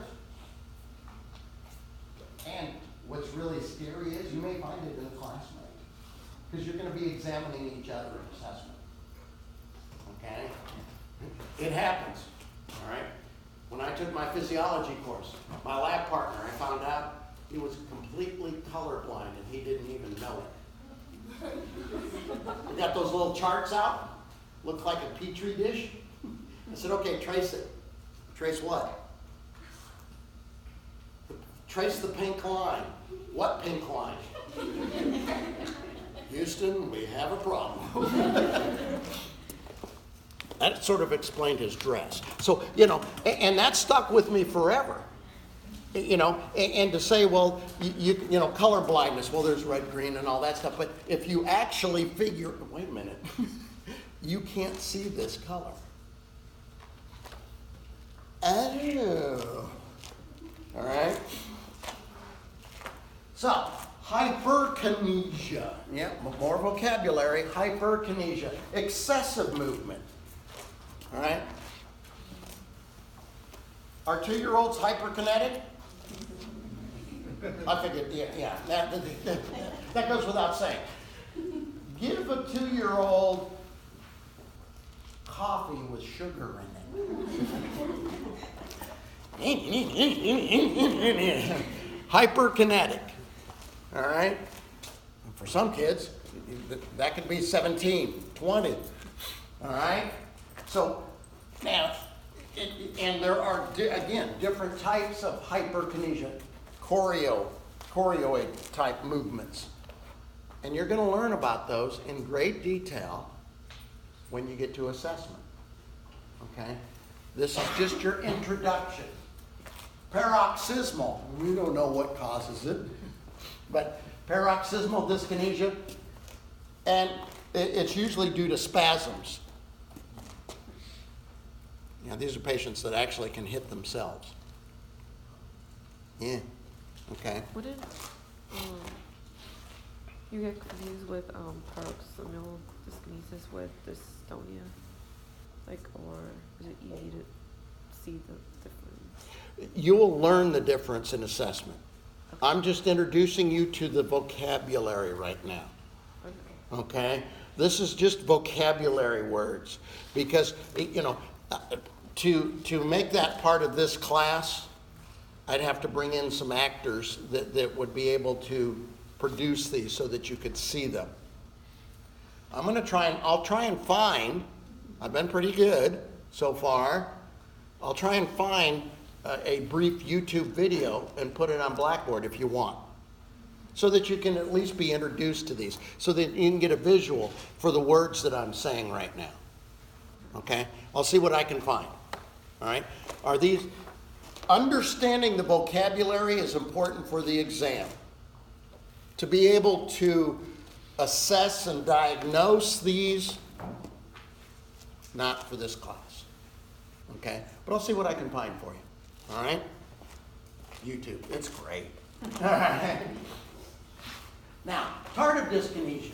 [SPEAKER 1] And what's really scary is you may find it in a classmate. Because you're going to be examining each other in assessment. Okay? It happens. All right? When I took my physiology course, my lab partner, I found out he was completely colorblind and he didn't even know it. We got those little charts out, looked like a petri dish. I said, okay, trace it. Trace what? Trace the pink line. What pink line? Houston, we have a problem. That sort of explained his dress. So, and that stuck with me forever. And to say, well, color blindness, well, there's red, green, and all that stuff. But if you actually figure, wait a minute, you can't see this color. Oh. All right? So, hyperkinesia. Yeah, more vocabulary. Hyperkinesia. Excessive movement. All right? Are 2-year-olds hyperkinetic? I figured, yeah. That goes without saying. Give a 2-year-old coffee with sugar in it. hyperkinetic. All right? And for some kids, that could be 17, 20. All right? So now, and there are, again, different types of hyperkinesia, chorioid type movements. And you're going to learn about those in great detail when you get to assessment. Okay? This is just your introduction. Paroxysmal, we don't know what causes it, but paroxysmal dyskinesia, and it's usually due to spasms. Now, these are patients that actually can hit themselves. Yeah, okay.
[SPEAKER 3] What did you get confused with paroxysmal dyskinesis with dystonia? Like, or is it easy to see the difference?
[SPEAKER 1] You will learn the difference in assessment. Okay. I'm just introducing you to the vocabulary right now. Okay. Okay? This is just vocabulary words because, you know, to make that part of this class, I'd have to bring in some actors that would be able to produce these so that you could see them. I'll try and find, I've been pretty good so far, I'll try and find a brief YouTube video and put it on Blackboard if you want, so that you can at least be introduced to these, so that you can get a visual for the words that I'm saying right now. Okay? I'll see what I can find. All right? Are these, understanding the vocabulary is important for the exam. To be able to assess and diagnose these, not for this class. Okay? But I'll see what I can find for you. All right? YouTube, it's great. All right. Now, tardive dyskinesia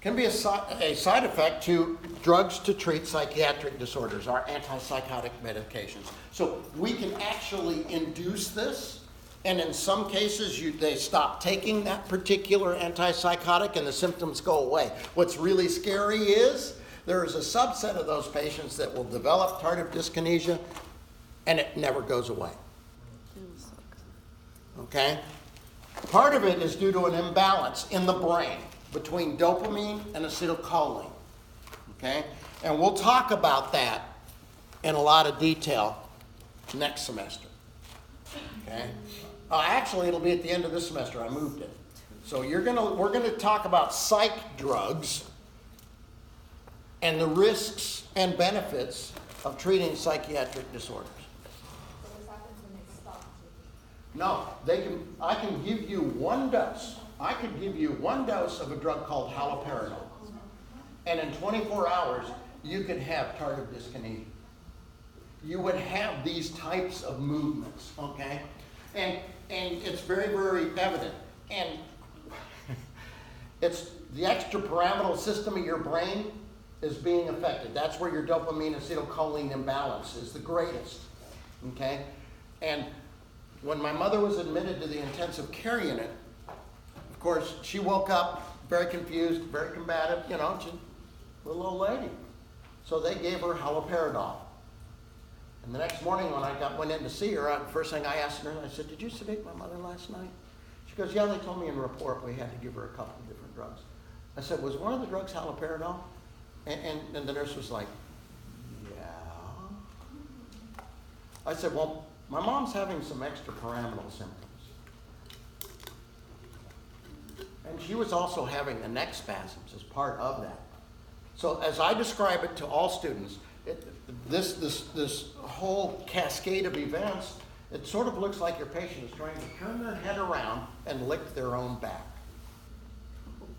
[SPEAKER 1] can be a side effect to drugs to treat psychiatric disorders, our antipsychotic medications. So we can actually induce this, and in some cases they stop taking that particular antipsychotic and the symptoms go away. What's really scary is there is a subset of those patients that will develop tardive dyskinesia and it never goes away. Okay? Part of it is due to an imbalance in the brain between dopamine and acetylcholine. Okay? And we'll talk about that in a lot of detail next semester. Okay? Actually, it'll be at the end of this semester. I moved it. So we're going to talk about psych drugs and the risks and benefits of treating psychiatric disorders. No, I can give you one dose. I could give you one dose of a drug called haloperidol. And in 24 hours, you could have tardive dyskinesia. You would have these types of movements, okay? And it's very, very evident. And it's the extrapyramidal system of your brain is being affected. That's where your dopamine acetylcholine imbalance is the greatest, okay? And when my mother was admitted to the intensive care unit, of course, she woke up very confused, very combative, you know, she's a little old lady. So they gave her haloperidol. And the next morning when I went in to see her, the first thing I asked her, I said, "Did you sedate my mother last night?" She goes, "Yeah, they told me in the report we had to give her a couple of different drugs." I said, "Was one of the drugs haloperidol?" And the nurse was like, "Yeah." I said, "Well, my mom's having some extrapyramidal symptoms. And she was also having the neck spasms as part of that." So as I describe it to all students, this whole cascade of events, it sort of looks like your patient is trying to turn their head around and lick their own back.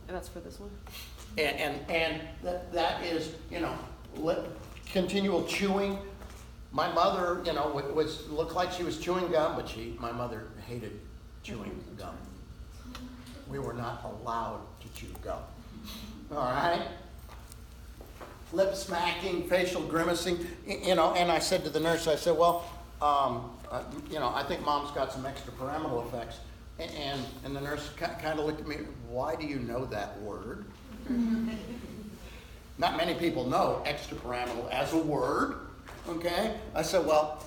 [SPEAKER 3] And that's for this one?
[SPEAKER 1] And that is, you know, continual chewing. My mother, you know, looked like she was chewing gum, but my mother hated chewing gum. We were not allowed to chew gum. All right? Lip smacking, facial grimacing, you know, and I said to the nurse, I said, "Well, you know, I think mom's got some extrapyramidal effects." And the nurse kind of looked at me, "Why do you know that word?" Not many people know extrapyramidal as a word, okay? I said, "Well,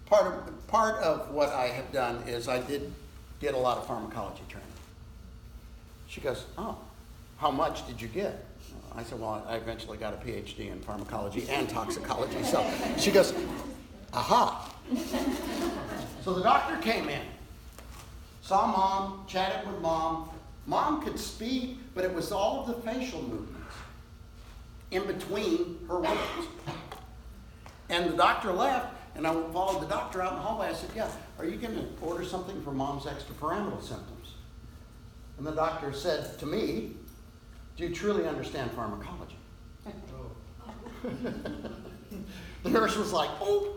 [SPEAKER 1] part of what I have done is I did get a lot of pharmacology training. She goes, oh, how much did you get? I said, well, I eventually got a PhD in pharmacology and toxicology. So she goes, aha. So the doctor came in, saw mom, chatted with mom. Mom could speak, but it was all of the facial movements in between her words. And the doctor left, and I followed the doctor out in the hallway. I said, yeah, are you going to order something for mom's extrapyramidal symptoms? And the doctor said to me, do you truly understand pharmacology? The nurse was like, oh.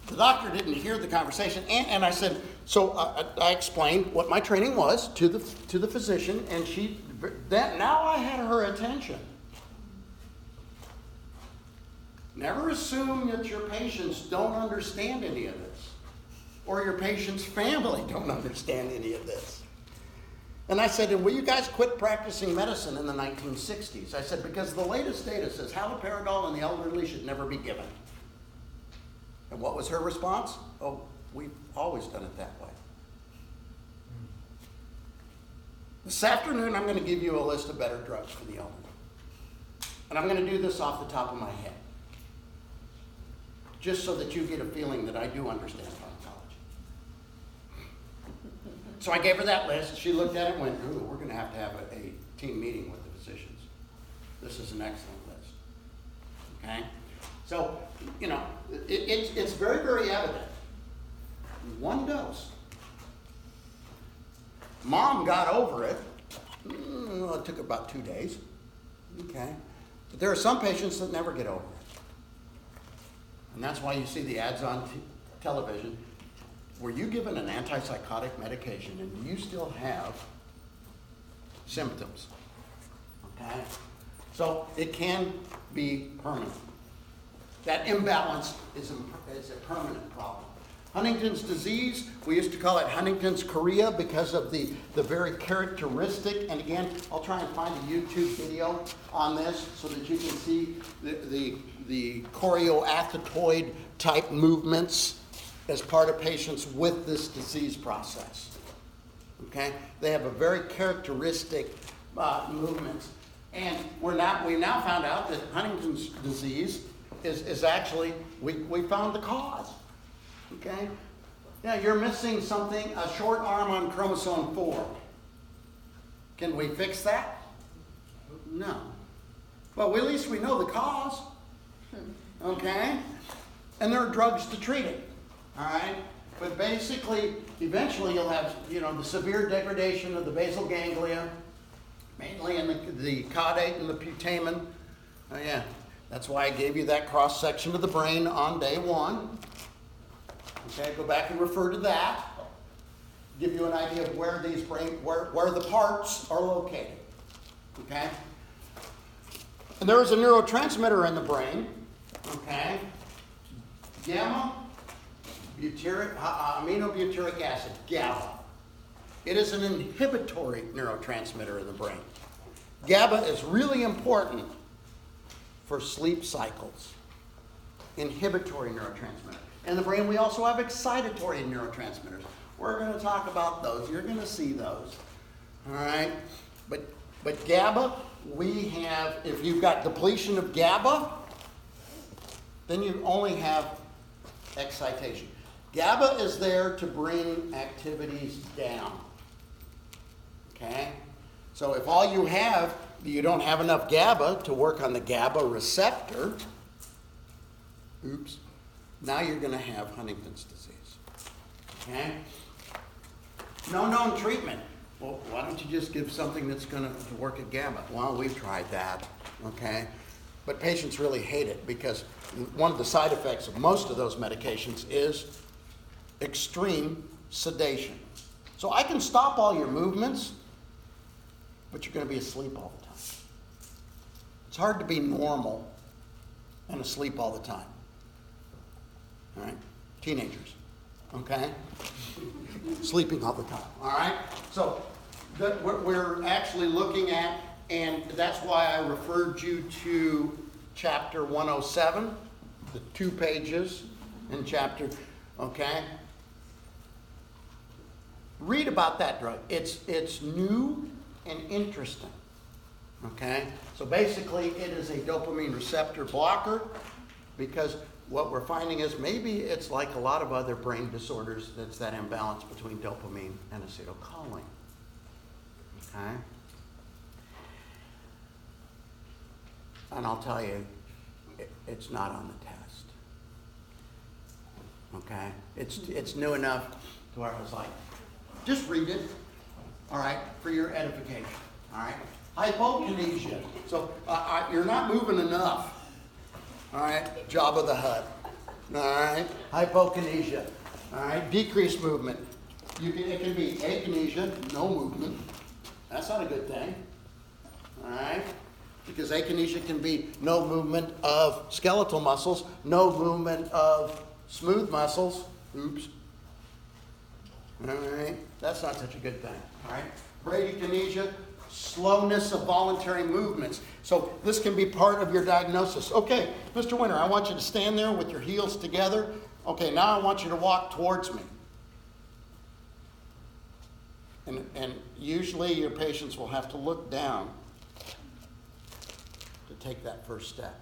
[SPEAKER 1] The doctor didn't hear the conversation, and I said, so I explained what my training was to the physician, and now I had her attention. Never assume that your patients don't understand any of this, or your patient's family don't understand any of this. And I said, will you guys quit practicing medicine in the 1960s? I said, because the latest data says haloperidol in the elderly should never be given. And what was her response? Oh, we've always done it that way. This afternoon, I'm going to give you a list of better drugs for the elderly. And I'm going to do this off the top of my head, just so that you get a feeling that I do understand pharmacology. So I gave her that list. She looked at it and went, ooh, we're going to have a team meeting with the physicians. This is an excellent list. Okay? So, you know, it's very, very evident. One dose. Mom got over it. It took about 2 days. Okay. But there are some patients that never get over it. And that's why you see the ads on television. Were you given an antipsychotic medication and you still have symptoms? Okay? So it can be permanent. That imbalance is a permanent problem. Huntington's disease, we used to call it Huntington's chorea because of the very characteristic, and again, I'll try and find a YouTube video on this so that you can see the choreoathetoid type movements as part of patients with this disease process. Okay? They have a very characteristic movements. And we now found out that Huntington's disease is actually, we found the cause. Okay? Yeah, you're missing something, a short arm on chromosome 4. Can we fix that? No. Well, at least we know the cause. Okay? And there are drugs to treat it. All right? But basically, eventually you'll have, the severe degradation of the basal ganglia, mainly in the caudate and the putamen. Oh, yeah. That's why I gave you that cross-section of the brain on day 1. Okay, go back and refer to that. Give you an idea of where where the parts are located. Okay? And there is a neurotransmitter in the brain. Okay? Gamma aminobutyric acid, GABA. It is an inhibitory neurotransmitter in the brain. GABA is really important for sleep cycles. Inhibitory neurotransmitter. In the brain, we also have excitatory neurotransmitters. We're going to talk about those. You're going to see those. All right? But GABA, we have, if you've got depletion of GABA, then you only have excitation. GABA is there to bring activities down. Okay? So if all you don't have enough GABA to work on the GABA receptor, oops, now you're going to have Huntington's disease. Okay? No known treatment. Well, why don't you just give something that's going to work at GABA? Well, we've tried that. Okay? But patients really hate it because one of the side effects of most of those medications is extreme sedation. So I can stop all your movements, but you're going to be asleep all the time. It's hard to be normal and asleep all the time. All right? Teenagers. Okay? Sleeping all the time. All right? So what we're actually looking at, and that's why I referred you to chapter 107, the 2 pages in chapter, okay? Read about that drug. It's new and interesting, okay? So basically, it is a dopamine receptor blocker because what we're finding is maybe it's like a lot of other brain disorders, that's that imbalance between dopamine and acetylcholine, okay? And I'll tell you, it's not on the test, okay? It's new enough to where I was like, just read it, all right, for your edification, all right? Hypokinesia. So you're not moving enough, all right? Jabba the Hutt, all right? Hypokinesia, all right? Decreased movement. It can be akinesia, no movement. That's not a good thing, all right? Because akinesia can be no movement of skeletal muscles, no movement of smooth muscles. Oops. All right, that's not such a good thing. All right, bradykinesia, slowness of voluntary movements. So this can be part of your diagnosis. Okay, Mr. Winter, I want you to stand there with your heels together. Okay, now I want you to walk towards me. And usually your patients will have to look down to take that first step.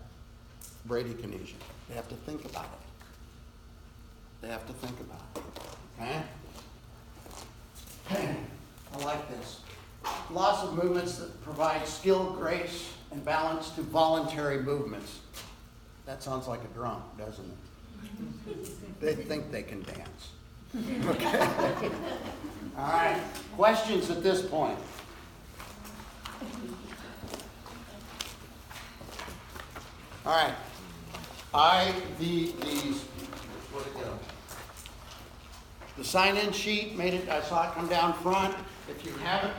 [SPEAKER 1] Bradykinesia. They have to think about it. They have to think about it. Okay? Okay, I like this. Lots of movements that provide skill, grace, and balance to voluntary movements. That sounds like a drunk, doesn't it? They think they can dance. Okay. All right. Questions at this point? All right. These, where'd it go? The sign-in sheet, I saw it come down front. If you haven't,